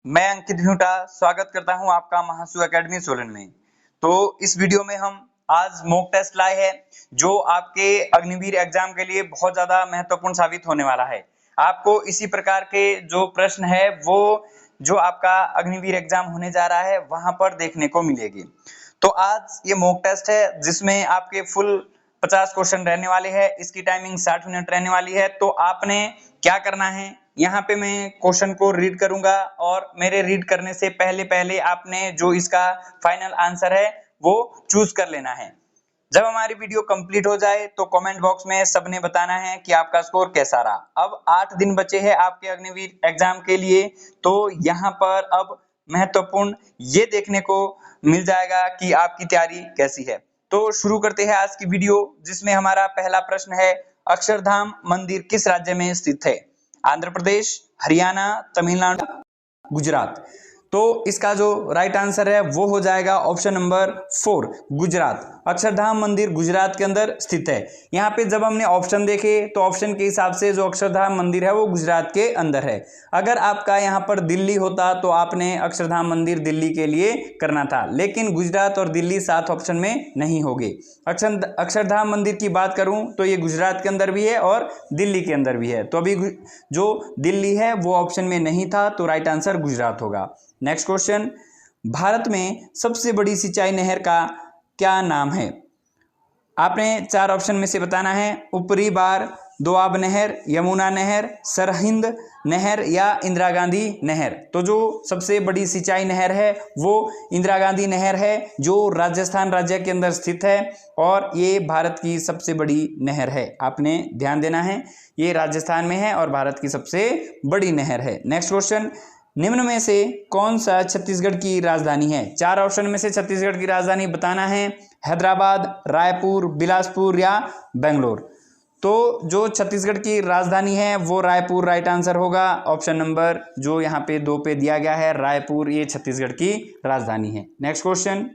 मैं अंकित भ्यूटा स्वागत करता हूं आपका महासू एकेडमी सोलन में। तो इस वीडियो में हम आज मॉक टेस्ट लाए हैं जो आपके अग्निवीर एग्जाम के लिए बहुत ज्यादा महत्वपूर्ण साबित होने वाला है। आपको इसी प्रकार के जो प्रश्न है वो जो आपका अग्निवीर एग्जाम होने जा रहा है वहां पर देखने को मिलेगी। तो आज ये मॉक टेस्ट है जिसमें आपके फुल 50 क्वेश्चन रहने वाले हैं। इसकी टाइमिंग 60 मिनट रहने वाली है। तो आपने क्या करना है, यहाँ पे मैं क्वेश्चन को रीड करूंगा और मेरे रीड करने से पहले आपने जो इसका फाइनल आंसर है वो चूज कर लेना है। जब हमारी वीडियो कंप्लीट हो जाए तो कमेंट बॉक्स में सबने बताना है कि आपका स्कोर कैसा रहा। अब 8 दिन बचे हैं आपके अग्निवीर एग्जाम के लिए। तो यहाँ पर अब महत्वपूर्ण ये देखने को मिल जाएगा कि आपकी तैयारी कैसी है। तो शुरू करते हैं आज की वीडियो, जिसमें हमारा पहला प्रश्न है, अक्षरधाम मंदिर किस राज्य में स्थित है? आंध्र प्रदेश, हरियाणा, तमिलनाडु, गुजरात। तो इसका जो राइट आंसर है वो हो जाएगा ऑप्शन नंबर 4 गुजरात। अक्षरधाम मंदिर गुजरात के अंदर स्थित है। यहाँ पे जब हमने ऑप्शन देखे तो ऑप्शन के हिसाब से जो अक्षरधाम मंदिर है वो गुजरात के अंदर है। अगर आपका यहाँ पर दिल्ली होता तो आपने अक्षरधाम मंदिर दिल्ली के लिए करना था, लेकिन गुजरात और दिल्ली साथ ऑप्शन में नहीं होंगे। अक्षरधाम मंदिर की बात करूं तो ये गुजरात के अंदर भी है और दिल्ली के अंदर भी है। तो अभी जो दिल्ली है वो ऑप्शन में नहीं था, तो राइट आंसर गुजरात होगा। नेक्स्ट क्वेश्चन, भारत में सबसे बड़ी सिंचाई नहर का क्या नाम है? आपने 4 ऑप्शन में से बताना है। ऊपरी बार, दोआब नहर, यमुना नहर, सरहिंद नहर या इंदिरा गांधी नहर। तो जो सबसे बड़ी सिंचाई नहर है वो इंदिरा गांधी नहर है, जो राजस्थान राज्य के अंदर स्थित है और ये भारत की सबसे बड़ी नहर है। आपने ध्यान देना है, ये राजस्थान में है और भारत की सबसे बड़ी नहर है। नेक्स्ट क्वेश्चन, निम्न में से कौन सा छत्तीसगढ़ की राजधानी है? 4 ऑप्शन में से छत्तीसगढ़ की राजधानी बताना है। हैदराबाद, रायपुर, बिलासपुर या बेंगलोर। तो जो छत्तीसगढ़ की राजधानी है वो रायपुर राइट आंसर होगा। ऑप्शन नंबर जो यहाँ पे 2 पे दिया गया है, रायपुर, ये छत्तीसगढ़ की राजधानी है। नेक्स्ट क्वेश्चन,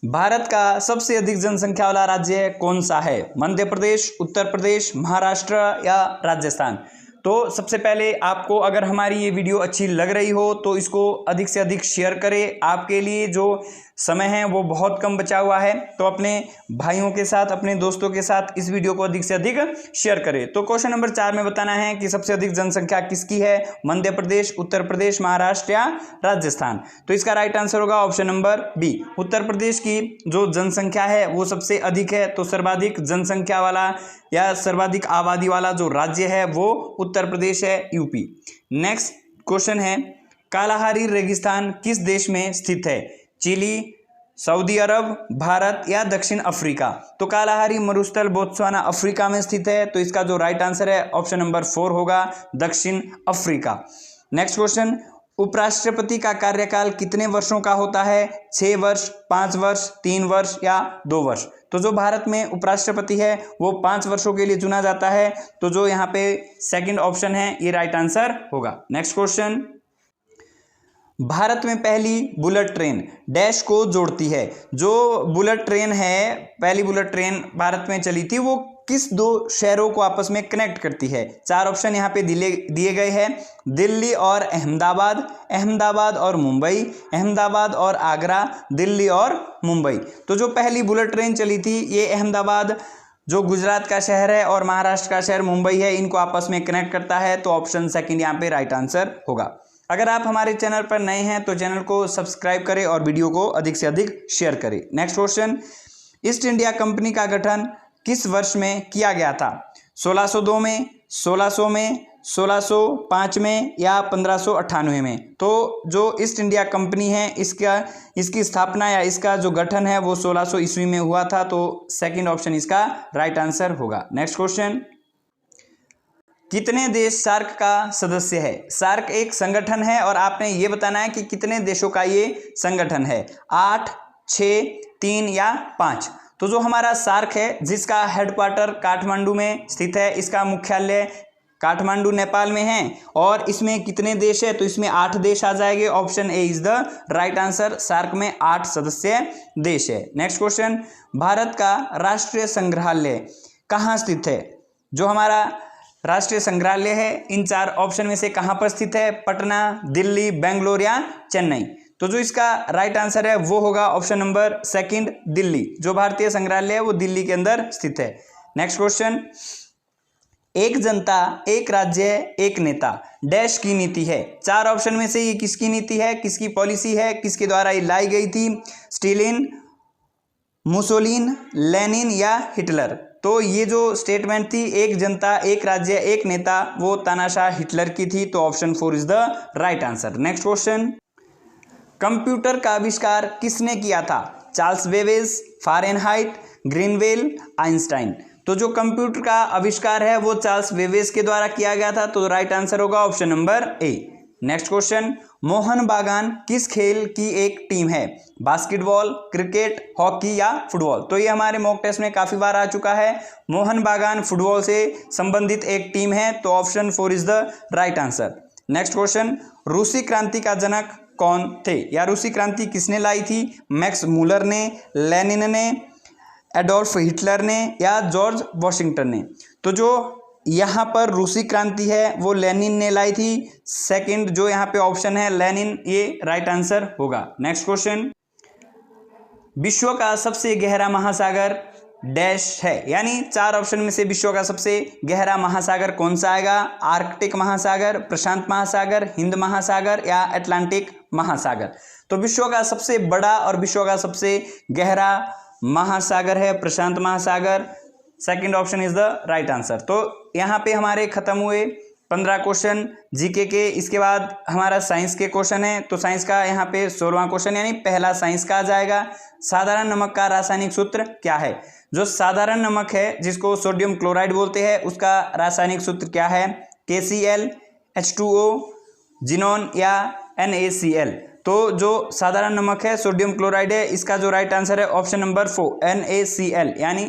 भारत का सबसे अधिक जनसंख्या वाला राज्य कौन सा है? मध्य प्रदेश, उत्तर प्रदेश, महाराष्ट्र या राजस्थान। तो सबसे पहले आपको अगर हमारी ये वीडियो अच्छी लग रही हो तो इसको अधिक से अधिक शेयर करें। आपके लिए जो समय है वो बहुत कम बचा हुआ है, तो अपने भाइयों के साथ, अपने दोस्तों के साथ इस वीडियो को अधिक से अधिक शेयर करें। तो क्वेश्चन नंबर 4 में बताना है कि सबसे अधिक जनसंख्या किसकी है? मध्य प्रदेश, उत्तर प्रदेश, महाराष्ट्र या राजस्थान। तो इसका राइट आंसर होगा option number B, Uttar Pradesh की जो जनसंख्या है वो सबसे अधिक है। तो सर्वाधिक जनसंख्या वाला या सर्वाधिक आबादी वाला जो राज्य है वो उत्तर प्रदेश है, यूपी। नेक्स्ट क्वेश्चन है, कालाहारी रेगिस्तान किस देश में स्थित है? चिली, सऊदी अरब, भारत या दक्षिण अफ्रीका। तो कालाहारी मरुस्थल बोत्सवाना अफ्रीका में स्थित है। तो इसका जो राइट आंसर है ऑप्शन नंबर 4 होगा, दक्षिण अफ्रीका। नेक्स्ट क्वेश्चन, उपराष्ट्रपति का कार्यकाल कितने वर्षों का होता है? 6 वर्ष, 5 वर्ष, 3 वर्ष या 2 वर्ष। तो जो भारत में उपराष्ट्रपति है वो 5 वर्षों के लिए चुना जाता है। तो जो यहाँ पे सेकंड ऑप्शन है ये राइट आंसर होगा। नेक्स्ट क्वेश्चन, भारत में पहली बुलेट ट्रेन डैश को जोड़ती है? जो बुलेट ट्रेन है, पहली बुलेट ट्रेन भारत में चली थी वो किस 2 शहरों को आपस में कनेक्ट करती है? 4 ऑप्शन यहाँ पे दिए गए हैं। दिल्ली और अहमदाबाद, अहमदाबाद और मुंबई, अहमदाबाद और आगरा, दिल्ली और मुंबई। तो जो पहली बुलेट ट्रेन चली थी ये अहमदाबाद जो गुजरात का शहर है और महाराष्ट्र का शहर मुंबई है, इनको आपस में कनेक्ट करता है। तो ऑप्शन सेकंड यहाँ पे राइट आंसर होगा। अगर आप हमारे चैनल पर नए हैं तो चैनल को सब्सक्राइब करें और वीडियो को अधिक से अधिक शेयर करें। Next question, east India company का गठन किस वर्ष में किया गया था? 1602 में, 1600 में, 1605 में या 1598 में। तो जो ईस्ट इंडिया कंपनी है इसकी स्थापना या इसका जो गठन है वो 1600 ईस्वी में हुआ था। तो सेकंड ऑप्शन इसका राइट आंसर होगा। नेक्स्ट क्वेश्चन, कितने देश सार्क का सदस्य है? सार्क एक संगठन है और आपने ये बताना है कि कितने देशों का ये संगठन है। 8, 6, 3 या 5। तो जो हमारा सार्क है जिसका हेडक्वार्टर काठमांडू में स्थित है, इसका मुख्यालय काठमांडू नेपाल में है और इसमें कितने देश है? तो इसमें 8 देश आ जाएंगे। Option A is the right answer. SAARC में 8 सदस्य देश है। नेक्स्ट क्वेश्चन, भारत का राष्ट्रीय संग्रहालय कहाँ स्थित है? जो हमारा राष्ट्रीय संग्रहालय है इन 4 ऑप्शन में से कहां पर स्थित है? पटना, दिल्ली, बेंगलोर या चेन्नई। तो जो इसका राइट आंसर है वो होगा ऑप्शन नंबर सेकंड, दिल्ली। जो भारतीय संग्रहालय है वो दिल्ली के अंदर स्थित है। नेक्स्ट क्वेश्चन, एक जनता एक राज्य एक नेता डैश की नीति है। 4 ऑप्शन में से ये किसकी नीति है, किसकी पॉलिसी है, किसके द्वारा ये लाई गई थी? स्टालिन, मुसोलिन, लेनिन या हिटलर। तो ये जो स्टेटमेंट थी एक जनता एक राज्य एक नेता, वो तानाशाह हिटलर की थी। तो option 4 is the right answer. Next question, computer का आविष्कार किसने किया था? Charles Babbage, Fahrenheit, Greenwell, Einstein. तो जो कंप्यूटर का आविष्कार है वो चार्ल्स बेबेज के द्वारा किया गया था। तो राइट आंसर होगा option number A. Next question, Mohan बागान किस खेल की एक टीम है? बास्केटबॉल, क्रिकेट, हॉकी या फुटबॉल। तो ये हमारे मॉक टेस्ट में काफी बार आ चुका है। मोहन बागान फुटबॉल से संबंधित एक टीम है। तो option 4 is the right answer. Next question, रूसी क्रांति का जनक कौन थे या रूसी क्रांति किसने लाई थी? मैक्स मूलर ने, लेनिन ने, एडोल्फ हिटलर ने या जॉर्ज वॉशिंगटन ने। तो जो यहाँ पर रूसी क्रांति है वो लेनिन ने लाई थी। सेकंड जो यहाँ पे ऑप्शन है लेनिन, ये राइट आंसर होगा। नेक्स्ट क्वेश्चन, विश्व का सबसे गहरा महासागर डैश है, यानी 4 ऑप्शन में से विश्व का सबसे गहरा महासागर कौन सा आएगा? आर्कटिक महासागर, प्रशांत महासागर, हिंद महासागर या अटलांटिक महासागर। तो विश्व का सबसे बड़ा और विश्व का सबसे गहरा महासागर है प्रशांत महासागर। Second option is the right answer. तो यहाँ पे हमारे खत्म हुए 15 क्वेश्चन जीके के। इसके बाद हमारा साइंस के क्वेश्चन है। तो साइंस का यहाँ पे 16वां क्वेश्चन यानी पहला साइंस का आ जाएगा। साधारण नमक का रासायनिक सूत्र क्या है? जो साधारण नमक है जिसको सोडियम क्लोराइड बोलते हैं उसका रासायनिक सूत्र क्या है? KCl, H2O, जिनोन या NaCl। तो जो साधारण नमक है सोडियम क्लोराइड है, इसका जो राइट आंसर है ऑप्शन नंबर 4 NaCl, यानी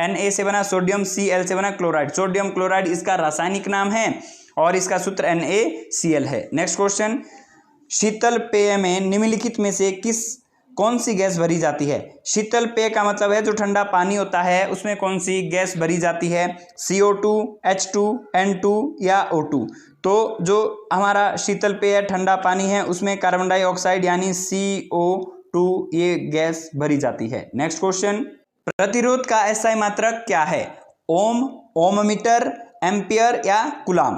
Na से बना सोडियम, Cl से बना क्लोराइड। सोडियम क्लोराइड इसका रासायनिक नाम है और इसका सूत्र NaCl है। नेक्स्ट क्वेश्चन, शीतल पेय में निम्नलिखित में से कौन सी गैस भरी जाती है? शीतल पेय का मतलब है जो ठंडा पानी होता है उसमें कौन सी गैस भरी जाती है? CO2, H2, N2 या O2। तो जो हमारा शीतल पेय ठंडा पानी है उसमें कार्बन डाइऑक्साइड यानी CO2 ये गैस भरी जाती है। नेक्स्ट क्वेश्चन, प्रतिरोध का SI मात्रक क्या है? ओम, ओम मीटर, एम्पियर या कूलाम।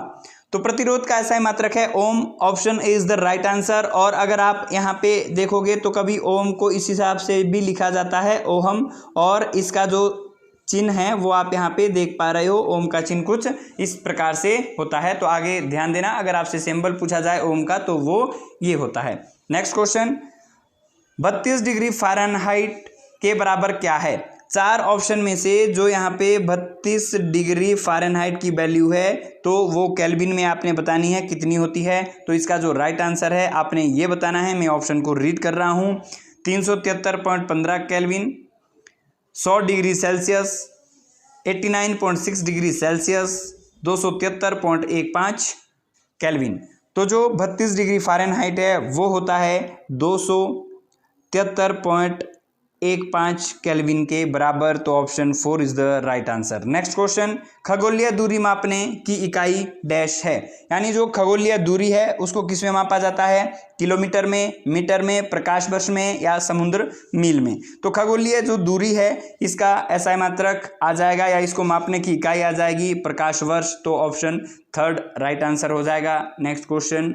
तो प्रतिरोध का SI मात्रक है ohm. Option A is the right answer. और अगर आप यहाँ पे देखोगे तो कभी ओम को इस हिसाब से भी लिखा जाता है ओहम, और इसका जो चिन्ह है वो आप यहाँ पे देख पा रहे हो। ओम का चिन्ह कुछ इस प्रकार से होता है। तो आगे ध्यान देना, अगर आपसे सिंबल पूछा जाए ओम का तो वो ये होता है। नेक्स्ट क्वेश्चन, 32 डिग्री फ़ारेनहाइट के बराबर क्या है? 4 ऑप्शन में से जो यहाँ पे 32 डिग्री फ़ारेनहाइट की वैल्यू है तो वो केल्विन में आपने बतानी है कितनी होती है। तो इसका जो राइट आंसर है आपने ये बताना है। मैं ऑप्शन को रीड कर रहा हूँ। 373.15 kelvin, 100 degree Celsius, 89.6 degree Celsius, 273.15 kelvin. तो जो 32 डिग्री फ़ारेनहाइट है वो होता है 273.15 केल्विन के बराबर। तो option 4 is the right answer. Next question, खगोलीय दूरी मापने की इकाई डैश है, यानी जो खगोलीय दूरी है उसको किस में मापा जाता है? किलोमीटर में, मीटर में, प्रकाश वर्ष में या समुद्र मील में। तो खगोलीय जो दूरी है इसका SI मात्रक आ जाएगा या इसको मापने की इकाई आ जाएगी प्रकाश वर्ष। तो ऑप्शन 3 राइट आंसर हो जाएगा। नेक्स्ट क्वेश्चन,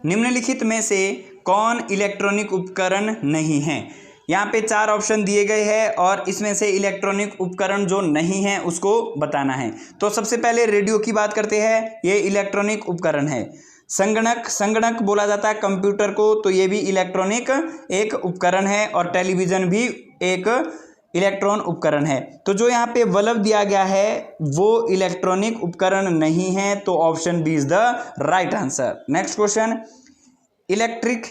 निम्नलिखित में से कौन इलेक्ट्रॉनिक उपकरण नहीं है? यहाँ पे 4 ऑप्शन दिए गए हैं और इसमें से इलेक्ट्रॉनिक उपकरण जो नहीं है उसको बताना है। तो सबसे पहले रेडियो की बात करते हैं, ये इलेक्ट्रॉनिक उपकरण है। संगणक बोला जाता है कंप्यूटर को, तो ये भी इलेक्ट्रॉनिक एक उपकरण है। और टेलीविज़न भी एक इलेक्ट्रॉन उपकरण है। तो जो यहाँ पे बल्ब दिया गया है वो इलेक्ट्रॉनिक उपकरण नहीं है। तो option B is the right answer. Next question, electric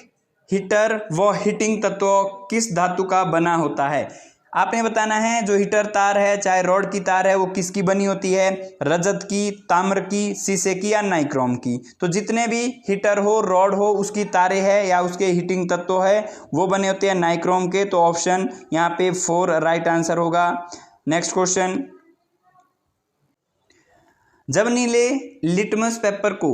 heater व हीटिंग तत्व किस धातु का बना होता है? आपने बताना है जो हीटर तार है चाहे रॉड की तार है वो किसकी बनी होती है? रजत की, ताम्र की, शीशे की या नाइक्रोम की। तो जितने भी हीटर हो, रॉड हो, उसकी तारे है या उसके हीटिंग तत्व है वो बने होते हैं नाइक्रोम के। तो ऑप्शन यहाँ पे 4 राइट आंसर होगा। नेक्स्ट क्वेश्चन, जब नीले लिटमस पेपर को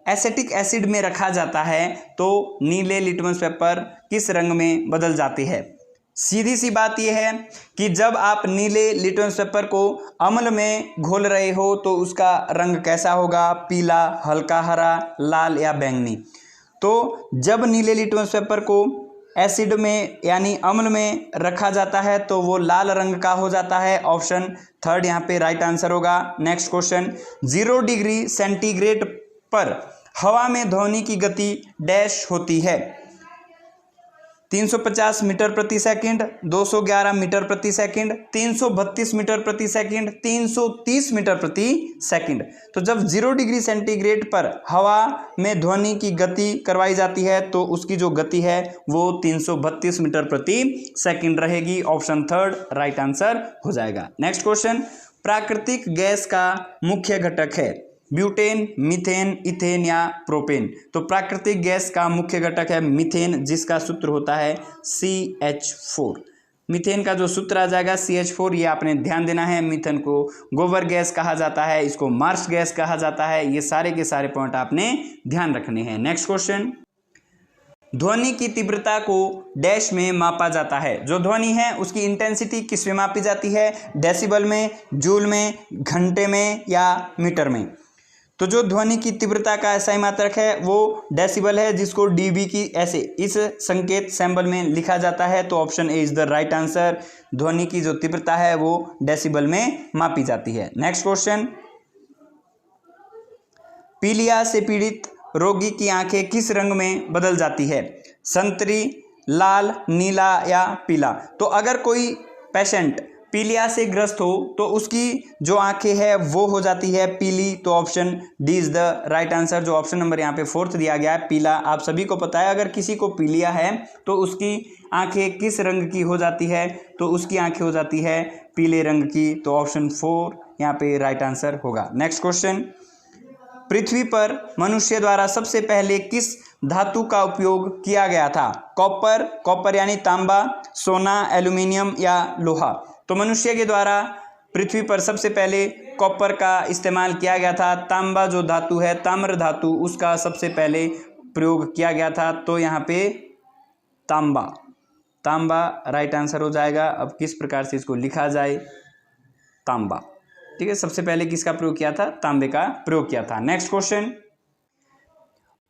एसिटिक एसिड में रखा जाता है तो नीले लिटमस पेपर किस रंग में बदल जाते हैं? सीधी सी बात यह है कि जब आप नीले लिटमस पेपर को अम्ल में घोल रहे हो तो उसका रंग कैसा होगा? पीला, हल्का हरा, लाल या बैंगनी। तो जब नीले लिटमस पेपर को एसिड में यानी अम्ल में रखा जाता है तो वो लाल रंग का हो जाता है। ऑप्शन थर्ड यहाँ पे राइट आंसर होगा। नेक्स्ट क्वेश्चन, 0 डिग्री सेंटीग्रेड पर हवा में ध्वनि की गति डैश होती है? 350 मीटर प्रति सेकंड, 211 मीटर प्रति सेकंड, 332 मीटर प्रति सेकंड, 330 मीटर प्रति सेकंड। तो जब 0 डिग्री सेंटीग्रेड पर हवा में ध्वनि की गति करवाई जाती है तो उसकी जो गति है वो 332 मीटर प्रति सेकंड रहेगी। ऑप्शन थर्ड राइट आंसर हो जाएगा। नेक्स्ट क्वेश्चन, प्राकृतिक गैस का मुख्य घटक है ब्यूटेन, मीथेन, इथेन या प्रोपेन? तो प्राकृतिक गैस का मुख्य घटक है मीथेन, जिसका सूत्र होता है CH4। मीथेन का जो सूत्र आ जाएगा CH4, ये आपने ध्यान देना है। मीथेन को गोबर गैस कहा जाता है, इसको मार्स गैस कहा जाता है। ये सारे के सारे पॉइंट आपने ध्यान रखने हैं। नेक्स्ट क्वेश्चन, ध्वनि की तीव्रता को डैश में मापा जाता है? जो ध्वनि है उसकी इंटेंसिटी किस में मापी जाती है? डेसिबल में, जूल में, घंटे में या मीटर में? तो जो ध्वनि की तीव्रता का SI मात्रक है वो डेसिबल है, जिसको dB की ऐसे इस संकेत सिंबल में लिखा जाता है। तो option A is the right answer. ध्वनि की जो तीव्रता है वो डेसिबल में मापी जाती है। नेक्स्ट क्वेश्चन, पीलिया से पीड़ित रोगी की आंखें किस रंग में बदल जाती है? संतरी, लाल, नीला या पीला? तो अगर कोई पेशेंट पीलिया से ग्रस्त हो तो उसकी जो आंखें है वो हो जाती है पीली। तो option D is the right answer. जो ऑप्शन नंबर यहाँ पे फोर्थ दिया गया है पीला, आप सभी को पता है अगर किसी को पीलिया है तो उसकी आंखें किस रंग की हो जाती है? तो उसकी आंखें हो जाती है पीले रंग की। तो ऑप्शन 4 यहाँ पे राइट आंसर होगा। नेक्स्ट क्वेश्चन, पृथ्वी पर मनुष्य द्वारा सबसे पहले किस धातु का उपयोग किया गया था? कॉपर यानी तांबा, सोना, एल्यूमिनियम या लोहा? तो मनुष्य के द्वारा पृथ्वी पर सबसे पहले कॉपर का इस्तेमाल किया गया था। तांबा जो धातु है, ताम्र धातु, उसका सबसे पहले प्रयोग किया गया था। तो यहाँ पे तांबा राइट आंसर हो जाएगा। अब किस प्रकार से इसको लिखा जाए? तांबा, ठीक है। सबसे पहले किसका प्रयोग किया था? तांबे का प्रयोग किया था। नेक्स्ट क्वेश्चन,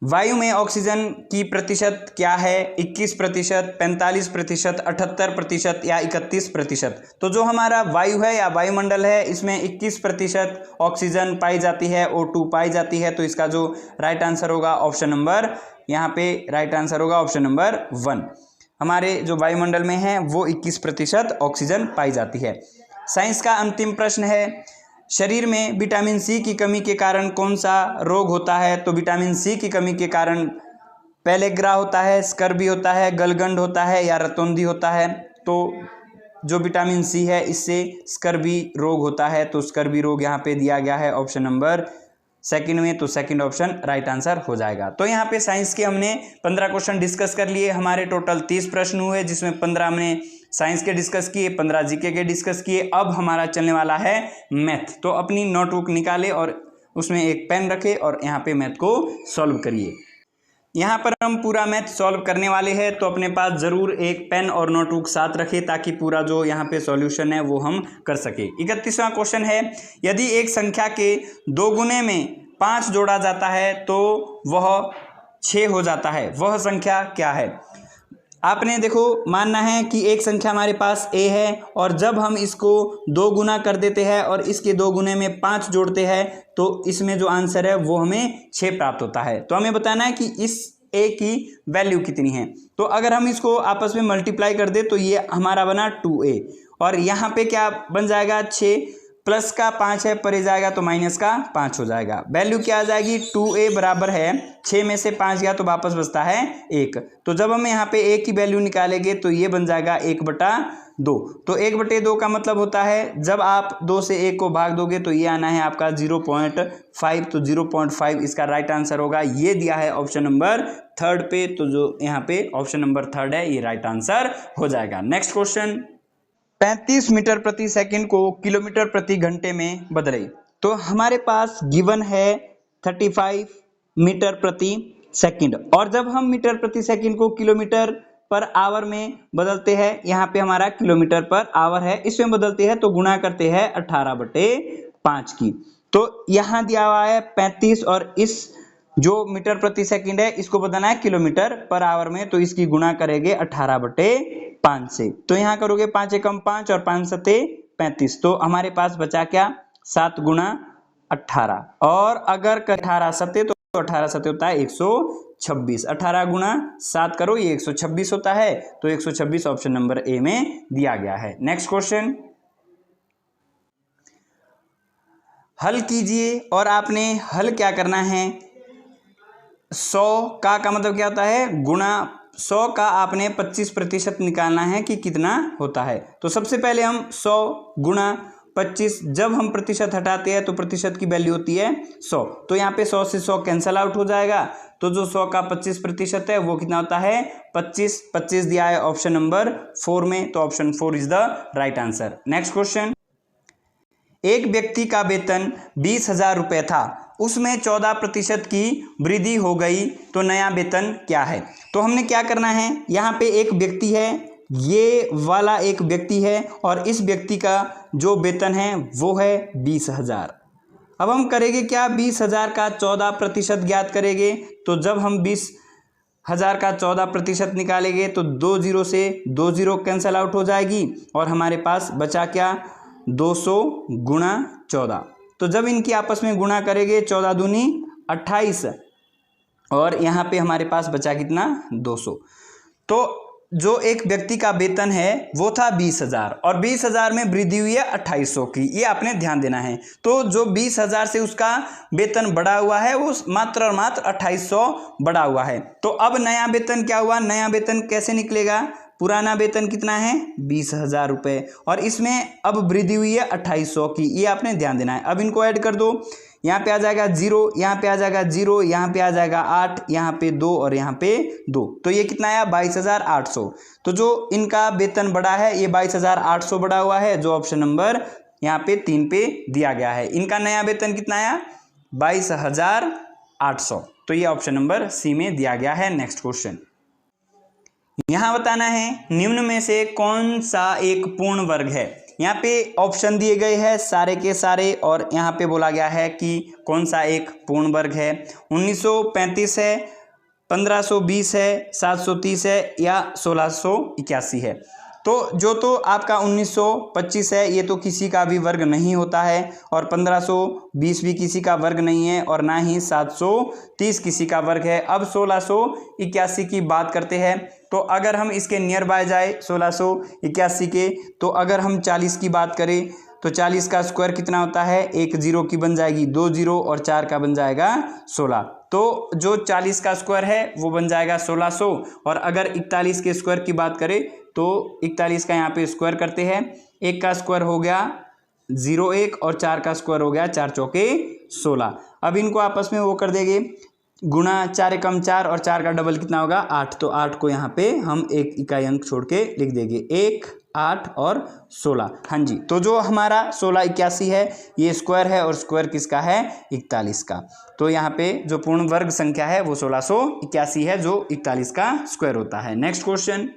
वायु में ऑक्सीजन की प्रतिशत क्या है? 21%, 45%, 78% या 31%? तो जो हमारा वायु है या वायुमंडल है इसमें 21% ऑक्सीजन पाई जाती है, O2 पाई जाती है। तो इसका जो राइट आंसर होगा ऑप्शन नंबर, यहाँ पे राइट आंसर होगा ऑप्शन नंबर 1। हमारे जो वायुमंडल में है वो 21% ऑक्सीजन पाई जाती है। साइंस का अंतिम प्रश्न है, शरीर में विटामिन सी की कमी के कारण कौन सा रोग होता है? तो विटामिन सी की कमी के कारण पेलेग्रा होता है, स्कर्वी होता है, गलगंड होता है या रतौंधी होता है? तो जो विटामिन सी है इससे स्कर्वी रोग होता है। तो स्कर्वी रोग यहाँ पे दिया गया है ऑप्शन नंबर 2 में। तो सेकंड ऑप्शन राइट आंसर हो जाएगा। तो यहाँ पे साइंस के हमने 15 क्वेश्चन डिस्कस कर लिए। हमारे टोटल 30 प्रश्न हुए, जिसमें 15 हमने साइंस के डिस्कस किए, 15 जीके के डिस्कस किए। अब हमारा चलने वाला है मैथ। तो अपनी नोटबुक निकाले और उसमें एक पेन रखे और यहाँ पे मैथ को सॉल्व करिए। यहाँ पर हम पूरा मैथ सॉल्व करने वाले हैं, तो अपने पास ज़रूर एक पेन और नोटबुक साथ रखें ताकि पूरा जो यहाँ पे सॉल्यूशन है वो हम कर सके। 31वां क्वेश्चन है, यदि एक संख्या के 2 गुने में 5 जोड़ा जाता है तो वह 6 हो जाता है, वह संख्या क्या है? आपने देखो मानना है कि एक संख्या हमारे पास a है और जब हम इसको 2 गुना कर देते हैं और इसके 2 गुने में 5 जोड़ते हैं तो इसमें जो आंसर है वो हमें 6 प्राप्त होता है। तो हमें बताना है कि इस a की वैल्यू कितनी है। तो अगर हम इसको आपस में मल्टीप्लाई कर दे तो ये हमारा बना 2a और यहाँ पे क्या बन जाएगा 6 प्लस का 5 है, परे जाएगा तो माइनस का 5 हो जाएगा। वैल्यू क्या आ जाएगी? 2a बराबर है 6 में से 5 गया तो वापस बचता है 1। तो जब हम यहाँ पे a की वैल्यू निकालेंगे तो ये बन जाएगा 1/2। तो 1/2 का मतलब होता है जब आप 2 से 1 को भाग दोगे तो ये आना है आपका 0.5। तो 0.5 इसका राइट आंसर होगा। ये दिया है ऑप्शन नंबर 3 पे। तो जो यहाँ पे ऑप्शन नंबर 3 है ये राइट आंसर हो जाएगा। नेक्स्ट क्वेश्चन, 35 मीटर प्रति सेकंड को किलोमीटर प्रति घंटे में बदले। तो हमारे पास गिवन है 35 मीटर प्रति सेकंड, और जब हम मीटर प्रति सेकंड को किलोमीटर पर आवर में बदलते हैं, यहाँ पे हमारा किलोमीटर पर आवर है, इसमें बदलते हैं तो गुणा करते हैं 18/5 की। तो यहाँ दिया हुआ है 35 और इस जो मीटर प्रति सेकंड है इसको बदलना है किलोमीटर पर आवर में, तो इसकी गुणा करेंगे 18/5 से। तो यहाँ करोगे 5 एकम 5 और 5 सते 35, तो हमारे पास बचा क्या 7 गुणा 18, और अगर 18 सते तो 18 सते होता है 126, 18 गुणा 7 करो ये 126 होता है, तो 126 ऑप्शन नंबर ए में दिया गया है। नेक्स्ट क्वेश्चन हल कीजिए, और आपने हल क्या करना है, 100 का मतलब क्या होता है गुणा, 100 का आपने 25% निकालना है कि कितना होता है। तो सबसे पहले हम 100 गुणा 25, जब हम प्रतिशत हटाते हैं तो प्रतिशत की वैल्यू होती है 100, तो यहाँ पे 100 से 100 कैंसल आउट हो जाएगा, तो जो 100 का 25% है वो कितना होता है 25, 25 दिया है ऑप्शन नंबर 4 में, तो option 4 is the right answer. Next question, एक व्यक्ति का वेतन 20,000 रुपये था, उसमें 14% की वृद्धि हो गई, तो नया वेतन क्या है। तो हमने क्या करना है, यहाँ पे एक व्यक्ति है, ये वाला एक व्यक्ति है, और इस व्यक्ति का जो वेतन है वो है 20,000। अब हम करेंगे क्या, 20,000 का 14% ज्ञात करेंगे, तो जब हम 20,000 का 14% निकालेंगे तो 2 0 से 2 0 कैंसल आउट हो जाएगी, और हमारे पास बचा क्या 200 गुणा 14। तो जब इनकी आपस में गुणा करेंगे 14 दूनी 28, और यहाँ पे हमारे पास बचा कितना 200। तो जो एक व्यक्ति का वेतन है वो था 20,000, और 20,000 में वृद्धि हुई है 2800 की, ये आपने ध्यान देना है। तो जो 20,000 से उसका वेतन बढ़ा हुआ है वो मात्र और मात्र 2800 बढ़ा हुआ है। तो अब नया वेतन क्या हुआ, नया वेतन कैसे निकलेगा, पुराना वेतन कितना है 20,000 रुपये, और इसमें अब वृद्धि हुई है 2800 की, ये आपने ध्यान देना है। अब इनको ऐड कर दो, यहाँ पे आ जाएगा 0, यहाँ पे आ जाएगा 0, यहाँ पे आ जाएगा 8, यहाँ पे 2 और यहाँ पे 2, तो ये कितना आया 22,800। तो जो इनका वेतन बढ़ा है ये 22,800 बढ़ा हुआ है, जो ऑप्शन नंबर यहाँ पे 3 पे दिया गया है। इनका नया वेतन कितना आया 22,800, तो ये ऑप्शन नंबर सी में दिया गया है। नेक्स्ट क्वेश्चन, यहाँ बताना है निम्न में से कौन सा एक पूर्ण वर्ग है। यहाँ पे ऑप्शन दिए गए हैं सारे के सारे, और यहाँ पे बोला गया है कि कौन सा एक पूर्ण वर्ग है। 1935 है, 1520 है, 730 है, या 1681 है। तो जो तो आपका 1925 है ये तो किसी का भी वर्ग नहीं होता है, और 1520 भी किसी का वर्ग नहीं है, और ना ही 730 किसी का वर्ग है। अब 1681 की बात करते हैं, तो अगर हम इसके नियर बाय जाए 1681 के, तो अगर हम 40 की बात करें तो 40 का स्क्वायर कितना होता है, 1 0 की बन जाएगी 2 0, और 4 का बन जाएगा 16, तो जो 40 का स्क्वायर है वो बन जाएगा 1600। और अगर 41 के स्क्वायर की बात करें तो 41 का यहाँ पे स्क्वायर करते हैं, 1 का स्क्वायर हो गया 01, और 4 का स्क्वायर हो गया 4 चौके 16। अब इनको आपस में वो कर देंगे गुणा, 4 एकम 4, और 4 का डबल कितना होगा 8, तो 8 को यहाँ पे हम एक इकाई अंक छोड़ के लिख देंगे, 1 8 और 16। हाँ जी, तो जो हमारा 1681 है ये स्क्वायर है, और स्क्वायर किसका है 41 का, तो यहाँ पे जो पूर्ण वर्ग संख्या है वो 1681 है, जो 41 का स्क्वायर होता है। नेक्स्ट क्वेश्चन,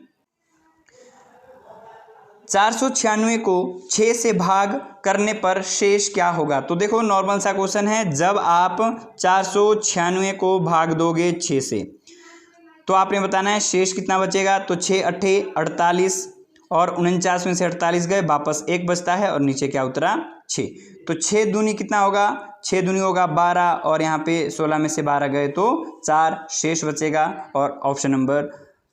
496 को 6 से भाग करने पर शेष क्या होगा। तो देखो नॉर्मल सा क्वेश्चन है, जब आप 496 को भाग दोगे 6 से तो आपने बताना है शेष कितना बचेगा। तो 6 8 48, और 49 में से 48 गए, वापस 1 बचता है, और नीचे क्या उतरा 6। तो 6 दूनी कितना होगा, 6 दूनी होगा 12, और यहाँ पे 16 में से 12 गए तो 4 शेष बचेगा, और ऑप्शन नंबर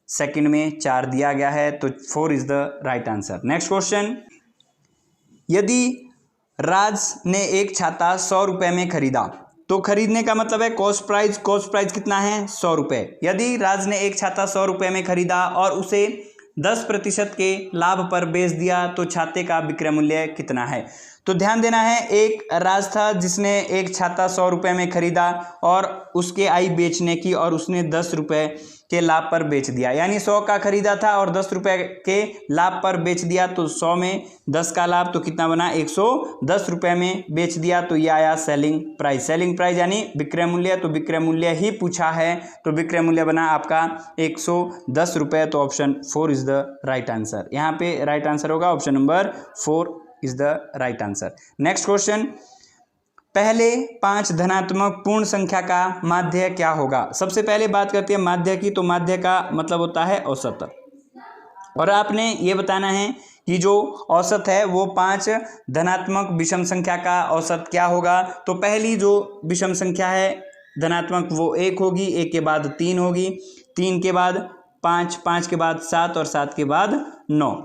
सेकंड में 4 दिया गया है, तो 4 is the right answer. Next question, यदि राज ने एक छाता 100 रुपये में खरीदा, तो खरीदने का मतलब है कॉस्ट प्राइस, कॉस्ट प्राइस कितना है 100 रुपये। यदि राज ने एक छाता 100 रुपये में खरीदा और उसे 10% के लाभ पर बेच दिया, तो छाते का विक्रय मूल्य कितना है। तो ध्यान देना है, एक राज था जिसने एक छाता 100 रुपये में खरीदा और उसके आई बेचने की और उसने 10 रुपये के लाभ पर बेच दिया, यानी 100 का खरीदा था और 10 रुपये के लाभ पर बेच दिया, तो 100 में 10 का लाभ तो कितना बना, 110 रुपये में बेच दिया, तो ये आया सेलिंग प्राइस। सेलिंग प्राइस यानी विक्रय मूल्य, तो विक्रय मूल्य ही पूछा है, तो विक्रय मूल्य बना आपका 110 रुपये। तो option 4 is the right answer. यहाँ पे राइट आंसर होगा option number 4 is the right answer. Next question, पहले 5 धनात्मक पूर्ण संख्या का माध्य क्या होगा। सबसे पहले बात करते हैं माध्य की, तो माध्य का मतलब होता है औसत, और आपने ये बताना है कि जो औसत है वो 5 धनात्मक विषम संख्या का औसत क्या होगा। तो पहली जो विषम संख्या है धनात्मक वो 1 होगी, 1 के बाद 3 होगी, 3 के बाद 5, 5 के बाद 7 और 7 के बाद 9।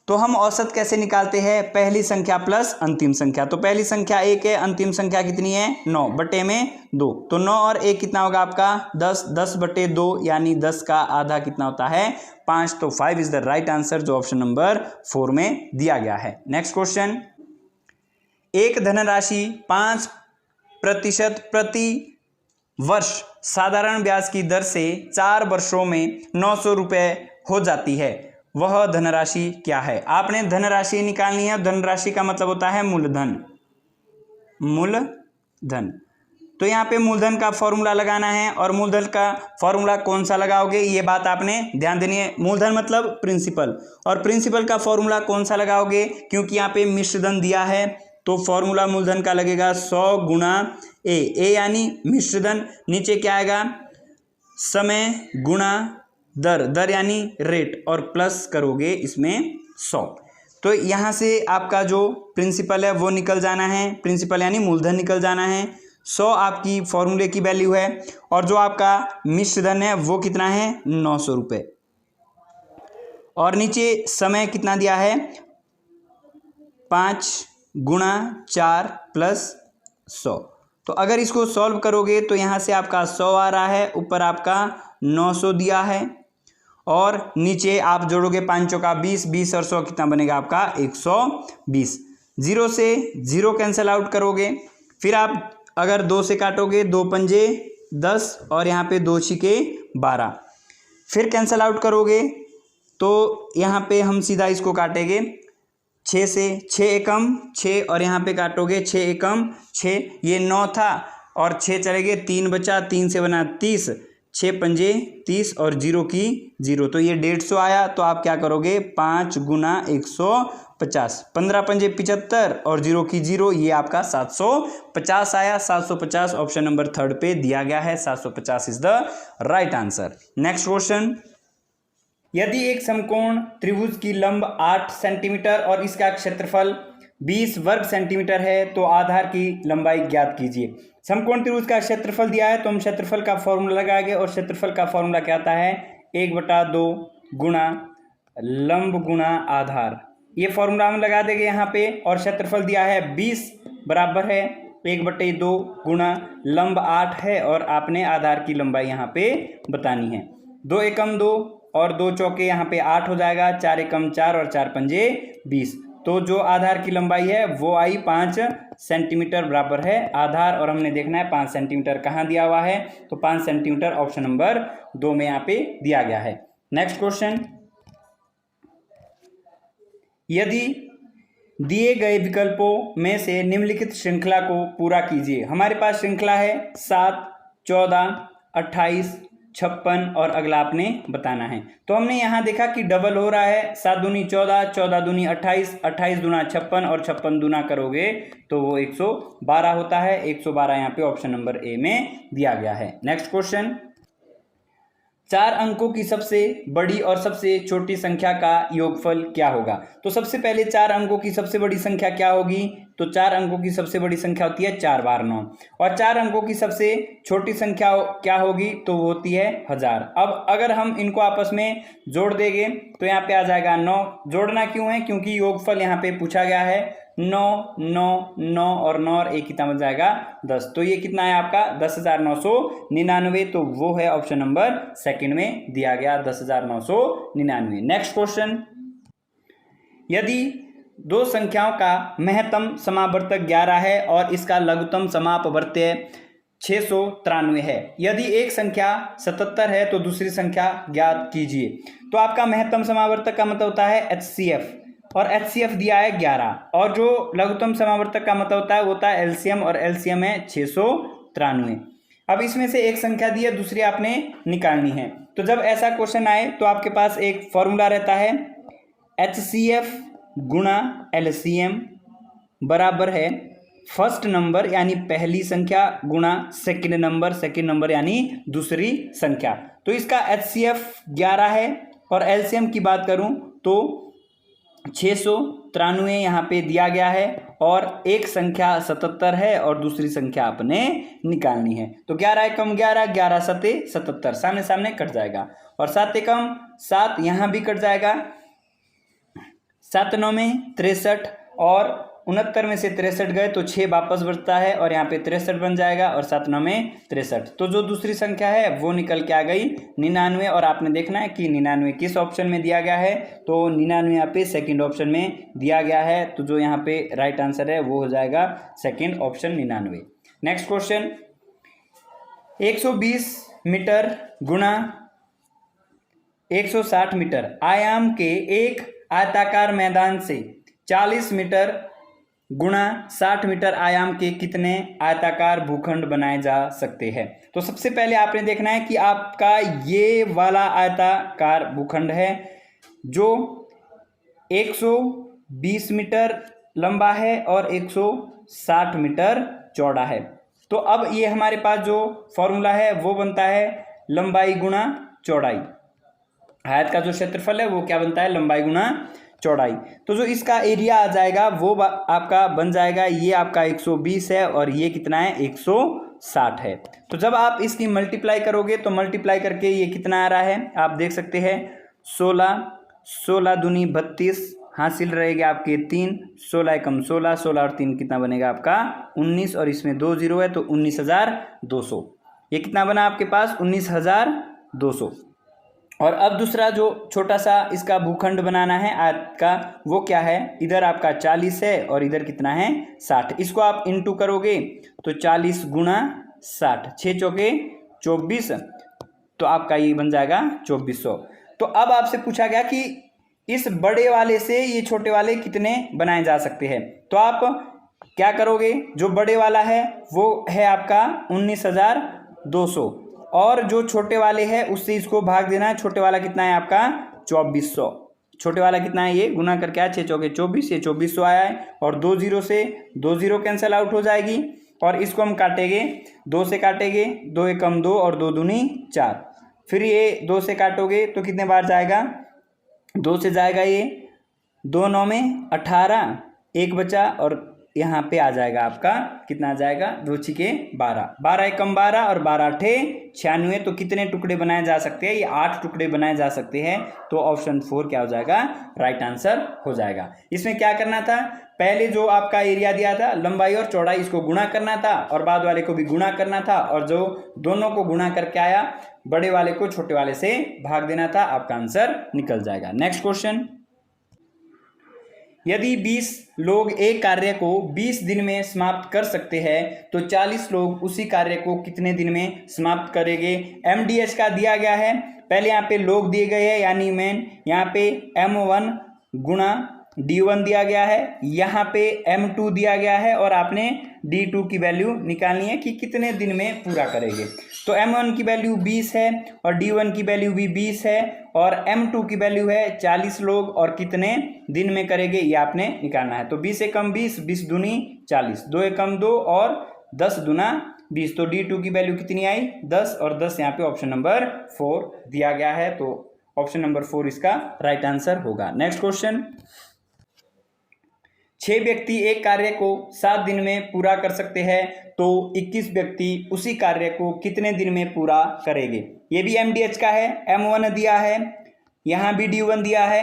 तो हम औसत कैसे निकालते हैं, पहली संख्या प्लस अंतिम संख्या। तो पहली संख्या 1 है, अंतिम संख्या कितनी है 9 बटे में 2, तो 9 और 1 कितना होगा आपका 10, 10 बटे 2 यानी 10 का आधा कितना होता है 5। तो 5 इज द राइट आंसर जो ऑप्शन नंबर 4 में दिया गया है। नेक्स्ट क्वेश्चन, एक धनराशि 5% प्रति वर्ष साधारण ब्याज की दर से 4 वर्षों में 900 रुपये हो जाती है, वह धनराशि क्या है। आपने धनराशि निकालनी है, धनराशि का मतलब होता है मूलधन। मूलधन, तो यहाँ पे मूलधन का फॉर्मूला लगाना है, और मूलधन का फॉर्मूला कौन सा लगाओगे ये बात आपने ध्यान देनी है। मूलधन मतलब प्रिंसिपल, और प्रिंसिपल का फॉर्मूला कौन सा लगाओगे, क्योंकि यहाँ पे मिश्रधन दिया है, तो फॉर्मूला मूलधन का लगेगा 100 गुणा ए यानी मिश्रधन, नीचे क्या आएगा समय गुणा दर, दर यानी रेट, और प्लस करोगे इसमें 100। तो यहाँ से आपका जो प्रिंसिपल है वो निकल जाना है, प्रिंसिपल यानी मूलधन निकल जाना है, 100 आपकी फॉर्मूले की वैल्यू है, और जो आपका मिश्रधन है वो कितना है 900 रुपये, और नीचे समय कितना दिया है 5 गुणा 4 प्लस 100। तो अगर इसको सॉल्व करोगे तो यहाँ से आपका 100 आ रहा है, ऊपर आपका 900 दिया है, और नीचे आप जोड़ोगे 5 का 20, 20 और 100 कितना बनेगा आपका 120। 0 से 0 कैंसिल आउट करोगे, फिर आप अगर 2 से काटोगे 2 पंजे 10 और यहाँ पे 2 छिके 12, फिर कैंसिल आउट करोगे तो यहाँ पे हम सीधा इसको काटेंगे 6 से, 6 एकम 6 और यहाँ पे काटोगे 6 एकम 6, ये 9 था और 6 चले गए, 3 बचा, 3 से बना 30, 6 पंजे 30 और 0 की 0, तो ये 150 आया। तो आप क्या करोगे 5 गुना 150, 15 पंजे 75 और 0 की 0, ये आपका 750 आया। 750 ऑप्शन नंबर 3 पे दिया गया है, 750 is the right answer. Next question, यदि एक समकोण त्रिभुज की लंब 8 सेंटीमीटर और इसका क्षेत्रफल 20 वर्ग सेंटीमीटर है तो आधार की लंबाई ज्ञात कीजिए। समकोण त्रिभुज का क्षेत्रफल दिया है तो हम क्षेत्रफल का फॉर्मूला लगाएंगे, और क्षेत्रफल का फॉर्मूला क्या आता है 1/2 गुणा लंब गुणा आधार, ये फॉर्मूला हम लगा देंगे यहाँ पे। और क्षेत्रफल दिया है 20 बराबर है 1/2 गुणा लंब 8 है, और आपने आधार की लंबाई यहाँ पे बतानी है। 2 एकम 2 और 2 चौके यहाँ पे 8 हो जाएगा, 4 एकम 4 और 4 पंजे 20, तो जो आधार की लंबाई है वो आई 5 सेंटीमीटर बराबर है आधार, और हमने देखना है 5 सेंटीमीटर कहाँ दिया हुआ है, तो 5 सेंटीमीटर ऑप्शन नंबर 2 में यहाँ पे दिया गया है। नेक्स्ट क्वेश्चन, यदि दिए गए विकल्पों में से निम्नलिखित श्रृंखला को पूरा कीजिए। हमारे पास श्रृंखला है 7, 14, 28, 56 और अगला आपने बताना है। तो हमने यहाँ देखा कि डबल हो रहा है, 7 दूनी 14, 14 दूनी 28, 28 दूना 56 और 56 दूना करोगे तो वो 112 होता है। 112 यहाँ पे ऑप्शन नंबर ए में दिया गया है। नेक्स्ट क्वेश्चन, 4 अंकों की सबसे बड़ी और सबसे छोटी संख्या का योगफल क्या होगा। तो सबसे पहले 4 अंकों की सबसे बड़ी संख्या क्या होगी, तो 4 अंकों की सबसे बड़ी संख्या होती है 4 बार 9, और 4 अंकों की सबसे छोटी संख्या क्या होगी, तो वो होती है 1000। अब अगर हम इनको आपस में जोड़ देंगे तो यहाँ पे आ जाएगा 9। जोड़ना क्यों है, क्योंकि योगफल यहाँ पे पूछा गया है, 9 9 9 और 9 और 1 कितना बन जाएगा 10, तो ये कितना है आपका 10,999, तो वो है ऑप्शन नंबर सेकंड में दिया गया 10,999। नेक्स्ट क्वेश्चन, यदि दो संख्याओं का महत्तम समापवर्तक 11 है और इसका लघुत्तम समापवर्त्य 693 है। यदि एक संख्या 77 है तो दूसरी संख्या ज्ञात कीजिए। तो आपका महत्तम समापवर्तक का मतलब होता है HCF और HCF दिया है 11 और जो लघुत्तम समापवर्तक का मतलब होता है वो होता है LCM और LCM है 693। अब इसमें से एक संख्या दी है, दूसरी आपने निकालनी है। तो जब ऐसा क्वेश्चन आए तो आपके पास एक फॉर्मूला रहता है HCF गुणा LCM बराबर है फर्स्ट नंबर यानी पहली संख्या गुणा सेकंड नंबर यानी दूसरी संख्या। तो इसका HCF 11 है और LCM की बात करूं तो 693 यहाँ पे दिया गया है और एक संख्या 77 है और दूसरी संख्या आपने निकालनी है। तो 11 एकम 11, 11 सते 77, सामने सामने कट जाएगा और 7 एकम 7 यहाँ भी कट जाएगा, 7 9 में 63 और 69 में से 63 गए तो 6 वापस बचता है और यहाँ पे 63 बन जाएगा और 7 9 में 63। तो जो दूसरी संख्या है वो निकल के आ गई 99 और आपने देखना है कि 99 किस ऑप्शन में दिया गया है। तो 99 यहाँ पे सेकंड ऑप्शन में दिया गया है। तो जो यहाँ पे राइट आंसर है वो हो जाएगा second option 99। Next question 120 metre गुणा 160 मीटर आयाम के एक आयताकार मैदान से 40 मीटर गुणा 60 मीटर आयाम के कितने आयताकार भूखंड बनाए जा सकते हैं। तो सबसे पहले आपने देखना है कि आपका ये वाला आयताकार भूखंड है जो 120 मीटर लंबा है और 160 मीटर चौड़ा है। तो अब ये हमारे पास जो फॉर्मूला है वो बनता है लंबाई गुणा चौड़ाई। आयत का जो क्षेत्रफल है वो क्या बनता है, लंबाई गुणा चौड़ाई। तो जो इसका एरिया आ जाएगा वो आपका बन जाएगा, ये आपका 120 है और ये कितना है 160 है। तो जब आप इसकी मल्टीप्लाई करोगे तो मल्टीप्लाई करके ये कितना आ रहा है आप देख सकते हैं 16 दूनी 32 हासिल रहेगा आपके 3, 16 एकम 16, 16 और 3 कितना बनेगा आपका 19 और इसमें 2 जीरो है तो 19,200। ये कितना बना आपके पास 19,200। और अब दूसरा जो छोटा सा इसका भूखंड बनाना है आयत का वो क्या है, इधर आपका 40 है और इधर कितना है 60। इसको आप इंटू करोगे तो 40 गुणा 60, 6 चौके 24, तो आपका ये बन जाएगा 2400। तो अब आपसे पूछा गया कि इस बड़े वाले से ये छोटे वाले कितने बनाए जा सकते हैं। तो आप क्या करोगे, जो बड़े वाला है वो है आपका 19,200 और जो छोटे वाले है उससे इसको भाग देना है। छोटे वाला कितना है आपका 2400। छोटे वाला कितना है ये गुना करके आया 6 चौके 24, ये 2400 आया है और 2 जीरो से 2 जीरो कैंसिल आउट हो जाएगी और इसको हम काटेंगे 2 से काटेंगे, 2 एकम 2 और 2 दूनी 4। फिर ये 2 से काटोगे तो कितने बार जाएगा, 2 से जाएगा ये 2 9 में 18, एक बचा और यहाँ पे आ जाएगा आपका कितना आ जाएगा 2 छिके 12, 12 एकम 12 और 12 अठे 96। तो कितने टुकड़े बनाए जा सकते हैं, ये 8 टुकड़े बनाए जा सकते हैं। तो ऑप्शन 4 क्या हो जाएगा, राइट आंसर हो जाएगा। इसमें क्या करना था, पहले जो आपका एरिया दिया था लंबाई और चौड़ाई इसको गुणा करना था और बाद वाले को भी गुणा करना था और जो दोनों को गुणा करके आया बड़े वाले को छोटे वाले से भाग देना था, आपका आंसर निकल जाएगा। नेक्स्ट क्वेश्चन, यदि 20 लोग एक कार्य को 20 दिन में समाप्त कर सकते हैं तो 40 लोग उसी कार्य को कितने दिन में समाप्त करेंगे। MDH का दिया गया है, पहले यहाँ पे लोग दिए गए हैं यानी मैन, यहाँ पे M1 गुणा D1 दिया गया है, यहाँ पे M2 दिया गया है और आपने D2 की वैल्यू निकालनी है कि कितने दिन में पूरा करेंगे। तो M1 की वैल्यू 20 है और D1 की वैल्यू भी 20 है और M2 की वैल्यू है 40 लोग और कितने दिन में करेंगे ये आपने निकालना है। तो 20 एकम 20, 20 दूनी 40, 2 एकम 2 और 10 दूना 20। तो D2 की वैल्यू कितनी आई 10 और 10 यहाँ पे ऑप्शन नंबर 4 दिया गया है। तो ऑप्शन नंबर 4 इसका राइट आंसर होगा। नेक्स्ट क्वेश्चन, 6 व्यक्ति एक कार्य को 7 दिन में पूरा कर सकते हैं तो 21 व्यक्ति उसी कार्य को कितने दिन में पूरा करेंगे। ये भी MDH का है, M1 दिया है, यहाँ भी D1 दिया है,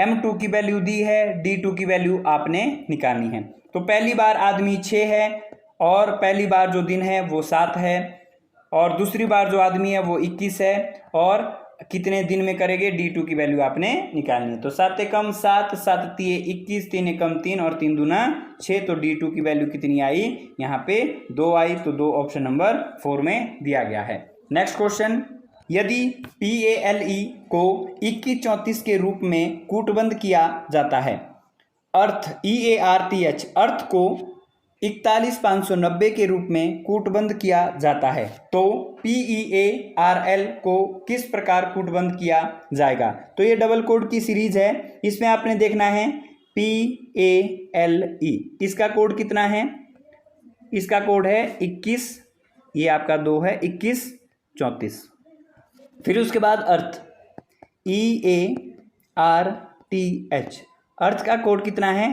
M2 की वैल्यू दी है, D2 की वैल्यू आपने निकालनी है। तो पहली बार आदमी 6 है और पहली बार जो दिन है वो 7 है और दूसरी बार जो आदमी है वो 21 है और कितने दिन में करेंगे, D2 की वैल्यू आपने निकालनी है। तो 7 एकम 7, 7 तिये 21, 3 एकम 3 और 3 दूना 6। तो D2 की वैल्यू कितनी आई, यहाँ पे 2 आई। तो 2 ऑप्शन नंबर 4 में दिया गया है। नेक्स्ट क्वेश्चन, यदि PALE को 2134 के रूप में कूटबंध किया जाता है, अर्थ EARTH अर्थ को 41590 के रूप में कूटबंध किया जाता है, तो PEARL को किस प्रकार कूटबंध किया जाएगा। तो ये डबल कोड की सीरीज है, इसमें आपने देखना है PALE, इसका कोड कितना है, इसका कोड है 21, ये आपका 2 है 2134। फिर उसके बाद अर्थ EARTH अर्थ का कोड कितना है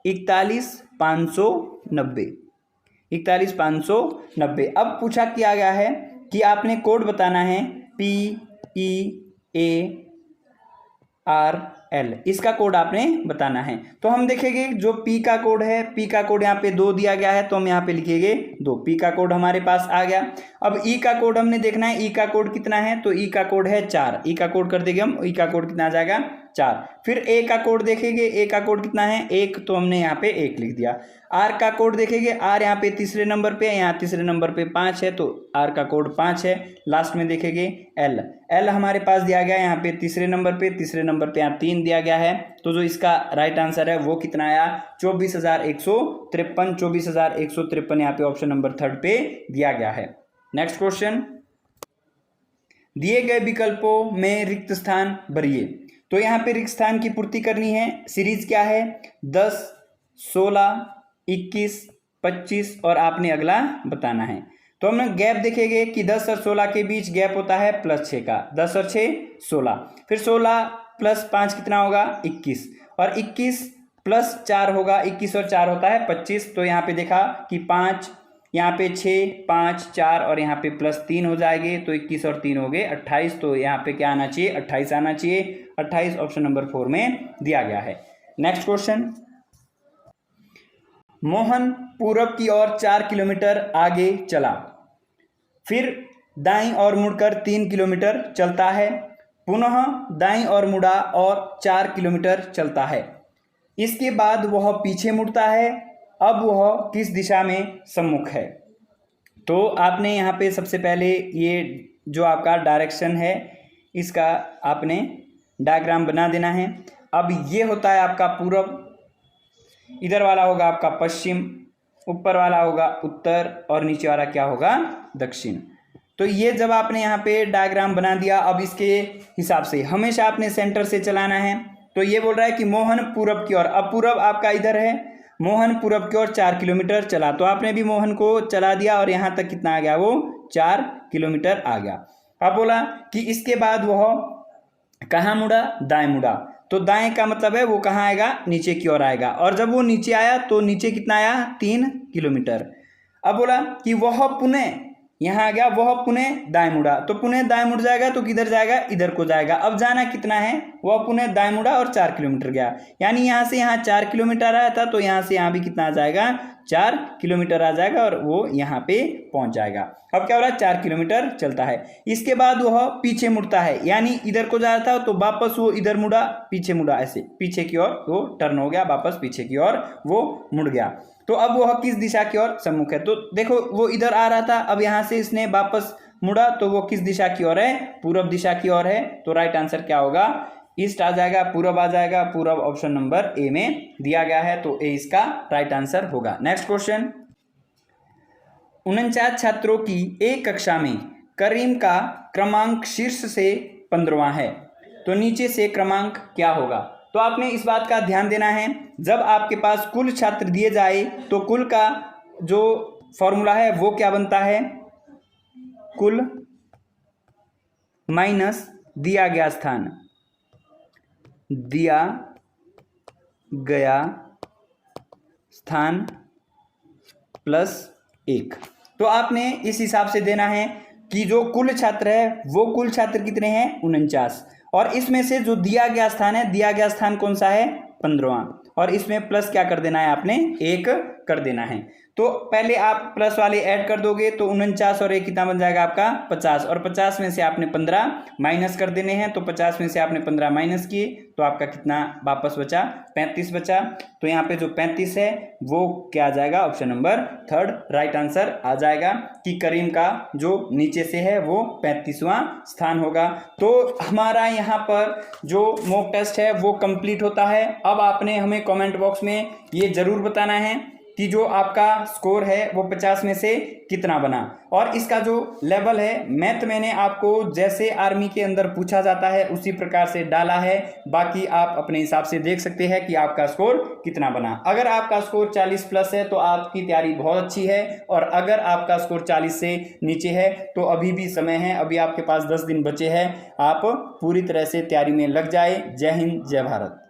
41590, 41590। अब पूछा किया गया है कि आपने कोड बताना है PEARL, इसका कोड आपने बताना है। तो हम देखेंगे जो P का कोड है, P का कोड यहाँ पे 2 दिया गया है, तो हम यहाँ पे लिखेंगे 2, P का कोड हमारे पास आ गया। अब E का कोड हमने देखना है, E का कोड कितना है, तो E का कोड है 4, E का कोड कर देंगे हम, E का कोड कितना आ जाएगा 4। फिर A का कोड देखेंगे, A का कोड कितना है 1, तो हमने यहाँ पे 1 लिख दिया। R का कोड देखेंगे, R यहाँ पे तीसरे नंबर पे, यहाँ तीसरे नंबर पे 5 है, तो R का कोड 5 है। लास्ट में देखेंगे L हमारे पास दिया गया है यहाँ पे तीसरे नंबर पे, तीसरे नंबर पे यहाँ 3 दिया गया है। तो जो इसका राइट आंसर है वो कितना आया 24153, 24153 यहाँ पे ऑप्शन नंबर 3 पे दिया गया है। नेक्स्ट क्वेश्चन, दिए गए विकल्पों में रिक्त स्थान भरिए। तो यहाँ पे रिक्त स्थान की पूर्ति करनी है। सीरीज क्या है 10, 16, 21, 25 और आपने अगला बताना है। तो हम गैप देखेंगे कि 10 और 16 के बीच गैप होता है +6 का, 10 और 6 16, फिर 16 + 5 कितना होगा 21, और 21 + 4 होगा, 21 और 4 होता है 25। तो यहाँ पे देखा कि 5, यहाँ पे 6, 5, 4 और यहाँ पे +3 हो जाएंगे, तो 21 और 3 हो गए 28। तो यहाँ पे क्या आना चाहिए 28 आना चाहिए, 28 ऑप्शन नंबर 4 में दिया गया है। नेक्स्ट क्वेश्चन, मोहन पूरब की ओर 4 किलोमीटर आगे चला, फिर दाईं ओर मुड़कर 3 किलोमीटर चलता है, पुनः दाईं ओर मुड़ा और 4 किलोमीटर चलता है, इसके बाद वह पीछे मुड़ता है, अब वह किस दिशा में सम्मुख है। तो आपने यहाँ पे सबसे पहले ये जो आपका डायरेक्शन है इसका आपने डायग्राम बना देना है। अब ये होता है आपका पूरब, इधर वाला होगा आपका पश्चिम, ऊपर वाला होगा उत्तर और नीचे वाला क्या होगा दक्षिण। तो ये जब आपने यहाँ पे डायग्राम बना दिया, अब इसके हिसाब से हमेशा आपने सेंटर से चलाना है। तो ये बोल रहा है कि मोहन पूरब की ओर, अब पूरब आपका इधर है, मोहन पूरब की ओर 4 किलोमीटर चला, तो आपने भी मोहन को चला दिया और यहाँ तक कितना आ गया वो 4 किलोमीटर आ गया। अब बोला कि इसके बाद वह कहाँ मुड़ा, दाएं मुड़ा, तो दाएं का मतलब है वो कहाँ आएगा नीचे की ओर आएगा, और जब वो नीचे आया तो नीचे कितना आया 3 किलोमीटर। अब बोला कि वह पुनः यहाँ आ गया, वह पुनः दाएं मुड़ा, तो पुनः दाएं मुड़ जाएगा तो किधर जाएगा इधर को जाएगा। अब जाना कितना है, वह पुनः दाएं मुड़ा और 4 किलोमीटर गया, यानी यहाँ से यहाँ 4 किलोमीटर आया था, तो यहाँ से यहाँ भी कितना आ जाएगा 4 किलोमीटर आ जाएगा और वो यहाँ पे पहुँच जाएगा। अब क्या हो रहा है 4 किलोमीटर चलता है, इसके बाद वह पीछे मुड़ता है, यानी इधर को जा रहा था तो वापस वो इधर मुड़ा, पीछे मुड़ा, ऐसे पीछे की ओर वो टर्न हो गया, वापस पीछे की ओर वो मुड़ गया। तो अब वह किस दिशा की ओर सम्मुख है, तो देखो वो इधर आ रहा था, अब यहाँ से इसने वापस मुड़ा तो वो किस दिशा की ओर है, पूरब दिशा की ओर है। तो राइट आंसर क्या होगा ईस्ट आ जाएगा, पूरब आ जाएगा, पूरब ऑप्शन नंबर ए में दिया गया है, तो ए इसका राइट आंसर होगा। नेक्स्ट क्वेश्चन, 49 छात्रों की एक कक्षा में करीम का क्रमांक शीर्ष से 15वां है, तो नीचे से क्रमांक क्या होगा। तो आपने इस बात का ध्यान देना है, जब आपके पास कुल छात्र दिए जाए तो कुल का जो फॉर्मूला है वो क्या बनता है, कुल माइनस दिया गया स्थान, दिया गया स्थान +1। तो आपने इस हिसाब से देना है कि जो कुल छात्र है वो कुल छात्र कितने हैं 49, और इसमें से जो दिया गया स्थान है, दिया गया स्थान कौन सा है 15वां, और इसमें प्लस क्या कर देना है आपने 1 कर देना है। तो पहले आप प्लस वाले ऐड कर दोगे तो 49 और 1 कितना बन जाएगा आपका 50, और 50 में से आपने 15 माइनस कर देने हैं, तो 50 में से आपने 15 माइनस किए तो आपका कितना वापस बचा 35 बचा। तो यहाँ पे जो 35 है वो क्या आ जाएगा, option number third right answer आ जाएगा कि करीम का जो नीचे से है वो 35वां स्थान होगा। तो हमारा यहाँ पर जो मॉक टेस्ट है वो कंप्लीट होता है। अब आपने हमें कमेंट बॉक्स में ये जरूर बताना है कि जो आपका स्कोर है वो 50 में से कितना बना, और इसका जो लेवल है मैथ मैंने आपको जैसे आर्मी के अंदर पूछा जाता है उसी प्रकार से डाला है। बाकी आप अपने हिसाब से देख सकते हैं कि आपका स्कोर कितना बना। अगर आपका स्कोर 40 प्लस है तो आपकी तैयारी बहुत अच्छी है, और अगर आपका स्कोर 40 से नीचे है तो अभी भी समय है, अभी आपके पास 10 दिन बचे हैं, आप पूरी तरह से तैयारी में लग जाए। जय हिंद, जय भारत।